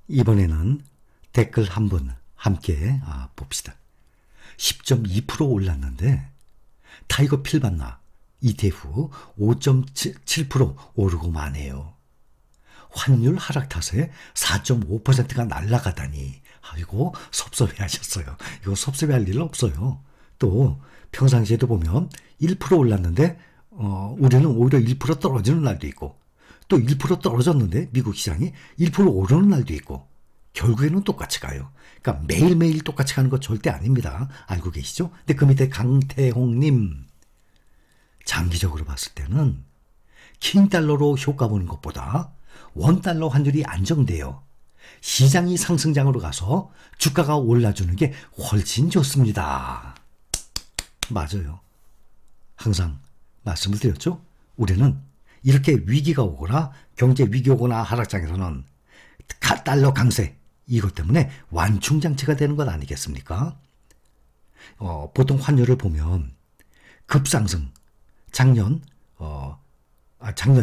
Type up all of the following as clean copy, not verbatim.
이번에는 댓글 한 분 함께 봅시다. 10.2% 올랐는데 타이거 필반나 ETF 5.7% 오르고 마네요. 환율 하락 탓에 4.5%가 날아가다니 아이고 섭섭해하셨어요. 이거 섭섭해할 일 없어요. 또 평상시에도 보면 1% 올랐는데 우리는 오히려 1% 떨어지는 날도 있고 또 1% 떨어졌는데 미국 시장이 1% 오르는 날도 있고 결국에는 똑같이 가요. 그러니까 매일매일 똑같이 가는 거 절대 아닙니다. 알고 계시죠? 근데 그 밑에 강태홍님, 장기적으로 봤을 때는 킹달러로 효과 보는 것보다 원달러 환율이 안정돼요. 시장이 상승장으로 가서 주가가 올라주는 게 훨씬 좋습니다. 맞아요. 항상 말씀을 드렸죠? 우리는 이렇게 위기가 오거나 경제 위기 오거나 하락장에서는 달러 강세 이것 때문에 완충장치가 되는 것 아니겠습니까? 보통 환율을 보면 급상승 작년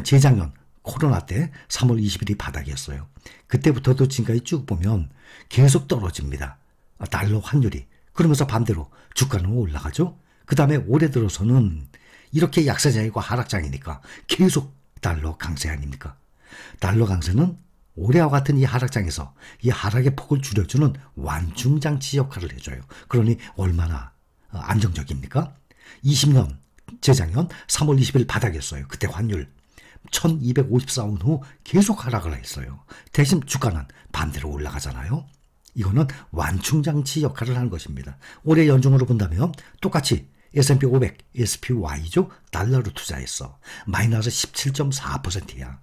재작년 코로나 때 3월 20일이 바닥이었어요. 그때부터도 지금까지 쭉 보면 계속 떨어집니다. 달러 환율이. 그러면서 반대로 주가는 올라가죠. 그 다음에 올해 들어서는 이렇게 약세장이고 하락장이니까 계속 달러 강세 아닙니까? 달러 강세는 올해와 같은 이 하락장에서 이 하락의 폭을 줄여주는 완충장치 역할을 해줘요. 그러니 얼마나 안정적입니까? 20년 재작년 3월 20일 바닥이었어요. 그때 환율 1254원 후 계속 하락을 했어요. 대신 주가는 반대로 올라가잖아요. 이거는 완충장치 역할을 하는 것입니다. 올해 연중으로 본다면 똑같이 S&P 500, SPY죠. 달러로 투자했어. 마이너스 17.4%야.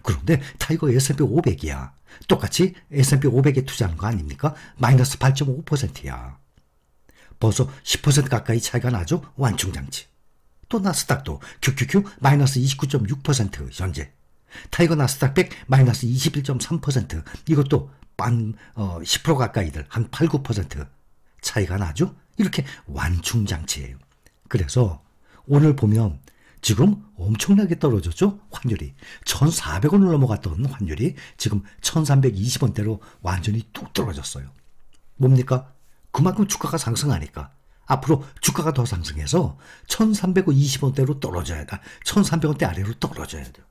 그런데 타이거 S&P 500이야. 똑같이 S&P 500에 투자하는 거 아닙니까? 마이너스 8.5%야. 벌써 10% 가까이 차이가 나죠? 완충장치. 또 나스닥도 QQQ 마이너스 29.6% 현재. 타이거 나스닥 100 마이너스 21.3%. 이것도 10% 가까이들 한 8, 9% 차이가 나죠? 이렇게 완충장치예요. 그래서 오늘 보면 지금 엄청나게 떨어졌죠? 환율이. 1,400원을 넘어갔던 환율이 지금 1,320원대로 완전히 뚝 떨어졌어요. 뭡니까? 그만큼 주가가 상승하니까 앞으로 주가가 더 상승해서 1,320원대로 떨어져야 돼. 1,300원대 아래로 떨어져야 돼요.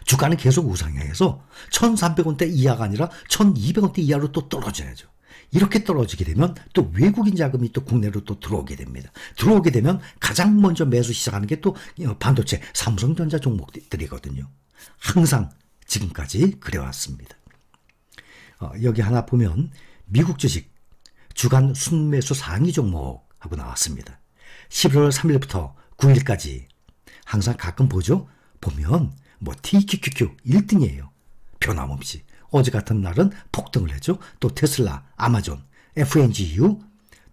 주가는 계속 우상향해서 1,300원대 이하가 아니라 1,200원대 이하로 또 떨어져야죠. 이렇게 떨어지게 되면 또 외국인 자금이 또 국내로 또 들어오게 됩니다. 들어오게 되면 가장 먼저 매수 시작하는 게 또 반도체, 삼성전자 종목들이거든요. 항상 지금까지 그래왔습니다. 여기 하나 보면 미국 주식 주간 순매수 상위 종목하고 나왔습니다. 11월 3일부터 9일까지 항상 가끔 보죠. 보면 TQQQ 1등이에요. 변함없이. 어제 같은 날은 폭등을 했죠. 또 테슬라, 아마존, FNGU,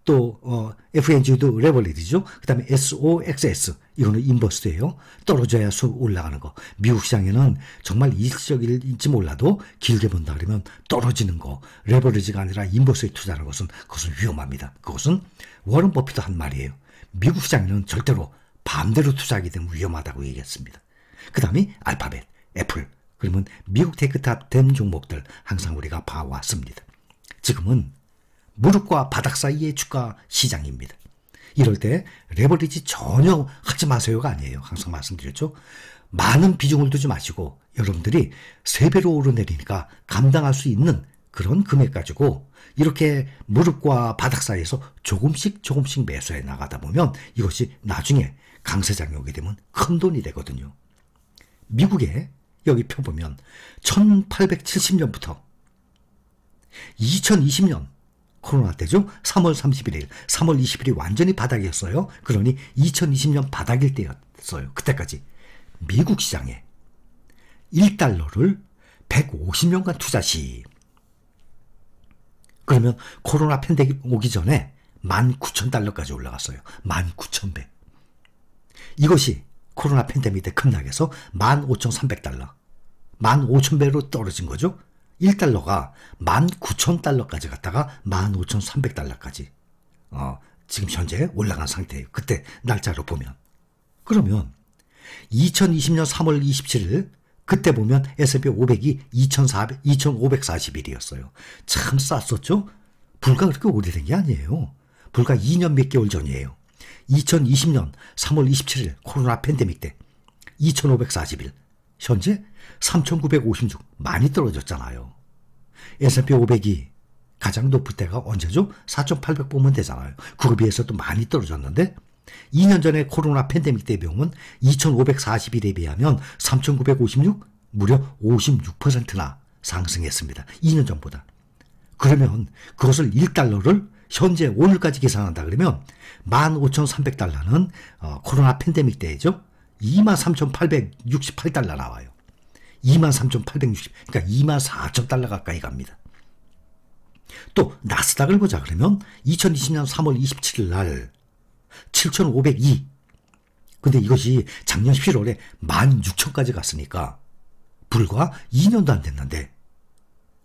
또 FNGU도 레버리지죠. 그 다음에 SOXS, 이거는 인버스예요. 떨어져야 쑥 올라가는 거. 미국 시장에는 정말 일시적일지 몰라도 길게 본다 그러면 떨어지는 거, 레버리지가 아니라 인버스에 투자하는 것은 그것은 위험합니다. 그것은 워런 버핏도 한 말이에요. 미국 시장에는 절대로 반대로 투자하게 되면 위험하다고 얘기했습니다. 그 다음에 알파벳, 애플, 그러면 미국 테크탑 된 종목들 항상 우리가 봐왔습니다. 지금은 무릎과 바닥 사이의 주가 시장입니다. 이럴 때 레버리지 전혀 하지 마세요가 아니에요. 항상 말씀드렸죠. 많은 비중을 두지 마시고 여러분들이 3배로 오르내리니까 감당할 수 있는 그런 금액 가지고 이렇게 무릎과 바닥 사이에서 조금씩 매수해 나가다 보면 이것이 나중에 강세장이 오게 되면 큰 돈이 되거든요. 미국에 여기 표 보면 1870년부터 2020년 코로나 때죠. 3월 31일, 3월 20일이 완전히 바닥이었어요. 그러니 2020년 바닥일 때였어요. 그때까지 미국 시장에 1달러를 150년간 투자 시. 그러면 코로나 팬데믹 오기 전에 19,000달러까지 올라갔어요. 19,100. 이것이 코로나 팬데믹 때 급락해서 15,300달러. 15,000배로 떨어진 거죠. 1달러가 19,000달러까지 갔다가 15,300달러까지 지금 현재 올라간 상태예요. 그때 날짜로 보면. 그러면 2020년 3월 27일 그때 보면 S&P 500이 2,541이었어요. 참 쌌었죠? 불과 그렇게 오래된 게 아니에요. 불과 2년 몇 개월 전이에요. 2020년 3월 27일 코로나 팬데믹 때 2,541, 현재 3,956, 많이 떨어졌잖아요. S&P 500이 가장 높을 때가 언제죠? 4,800 보면 되잖아요. 그거에 비해서 또 많이 떨어졌는데 2년 전에 코로나 팬데믹 때 비용은 2,541에 비하면 3,956, 무려 56%나 상승했습니다. 2년 전보다. 그러면 그것을 1달러를 현재 오늘까지 계산한다 그러면 15,300달러는 코로나 팬데믹 때죠. 23,868달러 나와요. 23,860, 그러니까 24,000달러 가까이 갑니다. 또 나스닥을 보자 그러면 2020년 3월 27일 날 7,502. 근데 이것이 작년 11월에 16,000까지 갔으니까 불과 2년도 안 됐는데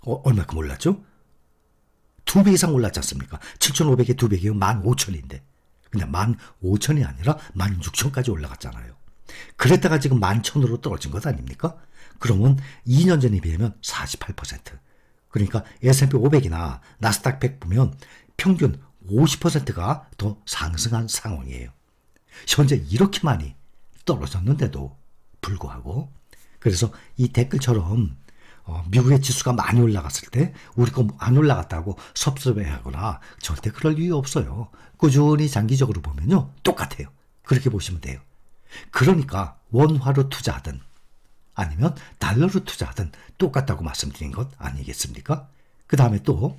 얼마큼 올랐죠? 2배 이상 올랐지 않습니까? 7,500에 2배이면 15,000인데 근데 15,000이 아니라 16,000까지 올라갔잖아요. 그랬다가 지금 11,000으로 떨어진 것 아닙니까? 그러면 2년 전에 비하면 48%. 그러니까 S&P 500이나 나스닥 100 보면 평균 50%가 더 상승한 상황이에요. 현재 이렇게 많이 떨어졌는데도 불구하고. 그래서 이 댓글처럼 미국의 지수가 많이 올라갔을 때 우리 거 안 올라갔다고 섭섭해하거나 절대 그럴 이유 없어요. 꾸준히 장기적으로 보면요 똑같아요. 그렇게 보시면 돼요. 그러니까 원화로 투자하든 아니면 달러로 투자하든 똑같다고 말씀드린 것 아니겠습니까? 그 다음에 또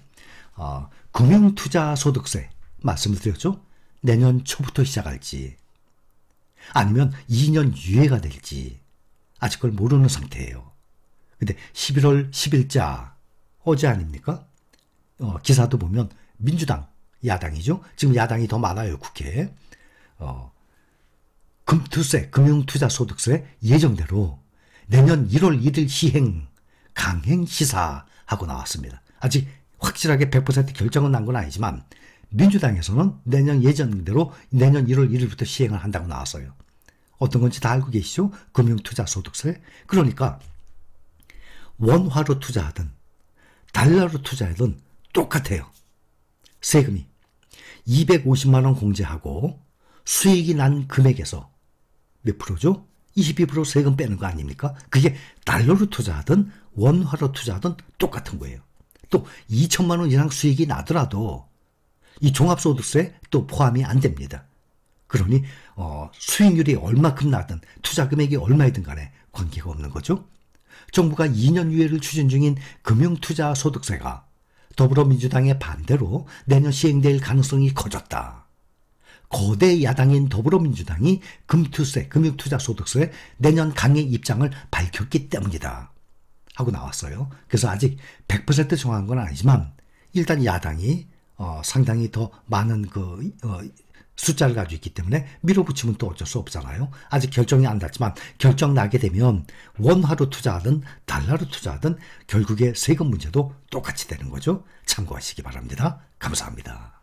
금융투자소득세 말씀을 드렸죠. 내년 초부터 시작할지 아니면 2년 유예가 될지 아직 그걸 모르는 상태예요. 근데 11월 10일자 어제 아닙니까? 기사도 보면 민주당 야당이죠. 지금 야당이 더 많아요. 국회에. 금투세, 금융투자소득세 예정대로 내년 1월 1일 시행, 강행 시사하고 나왔습니다. 아직 확실하게 100% 결정은 난 건 아니지만 민주당에서는 내년 예정대로 내년 1월 1일부터 시행을 한다고 나왔어요. 어떤 건지 다 알고 계시죠? 금융투자소득세. 그러니까 원화로 투자하든 달러로 투자하든 똑같아요. 세금이 250만 원 공제하고 수익이 난 금액에서 몇 프로죠? 22% 세금 빼는 거 아닙니까? 그게 달러로 투자하든 원화로 투자하든 똑같은 거예요. 또 2천만 원 이상 수익이 나더라도 이 종합소득세 또 포함이 안 됩니다. 그러니 수익률이 얼마큼 나든 투자 금액이 얼마이든 간에 관계가 없는 거죠. 정부가 2년 유예를 추진 중인 금융투자소득세가 더불어민주당의 반대로 내년 시행될 가능성이 커졌다. 거대 야당인 더불어민주당이 금융투자소득세 내년 강행 입장을 밝혔기 때문이다 하고 나왔어요. 그래서 아직 100% 정한 건 아니지만 일단 야당이 상당히 더 많은 숫자를 가지고 있기 때문에 밀어붙이면 또 어쩔 수 없잖아요. 아직 결정이 안 났지만 결정 나게 되면 원화로 투자하든 달러로 투자하든 결국에 세금 문제도 똑같이 되는 거죠. 참고하시기 바랍니다. 감사합니다.